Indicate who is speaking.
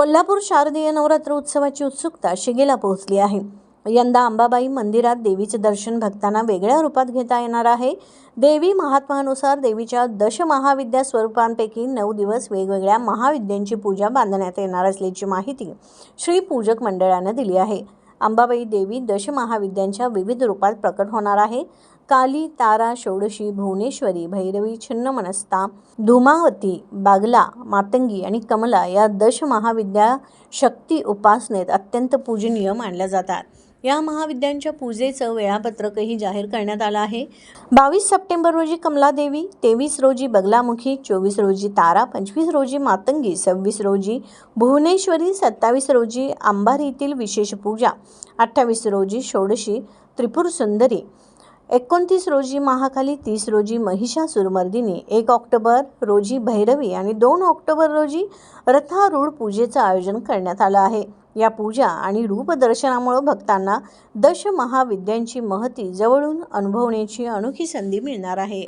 Speaker 1: कोल्हापूर शारदीय नवरात्र उत्सवाची उत्सुकता शिगेला पोहोचली आहे। यंदा अंबाबाई मंदिरात देवीचे दर्शन भक्तांना वेगळ्या रूपात घेता येणार आहे। देवी महात्म्यानुसार देवीच्या दशमहाविद्या स्वरूपांपैकी 9 दिवस वेगवेगळ्या महाविद्यांची पूजा बांधण्यात येणार असल्याची माहिती श्री पूजक मंडळाने दिली आहे। अंबाबाई देवी दशमहाविद्यांच्या विविध रूपात प्रकट होणार आहे। काली, तारा, षोडशी, भुवनेश्वरी, भैरवी, छिन्नमनस्ता, धूमावती, बागला, मातंगी आणि कमला या दशमहाविद्या शक्ती उपासनेत अत्यंत पूजनीय मानल्या जातात। या महाविद्यांच्या पूजेचं वेळापत्रकही जाहीर करण्यात आलं आहे। 22 सप्टेंबर रोजी कमला देवी, 23 रोजी बगलामुखी, 24 रोजी तारा, 25 रोजी मातंगी, 26 रोजी भुवनेश्वरी, 27 रोजी अंबारीतील विशेष पूजा, 28 रोजी षोडशी त्रिपुर सुंदरी, 29 रोजी महाकाली, 30 रोजी महिषासुरमर्दिनी, 1 ऑक्टोबर रोजी भैरवी आणि 2 ऑक्टोबर रोजी रथारूढ पूजेचं आयोजन करण्यात आलं आहे। या पूजा आणि रूपदर्शनामुळे भक्तांना दशमहाविद्यांची महती जवळून अनुभवण्याची अनोखी संधी मिळणार आहे।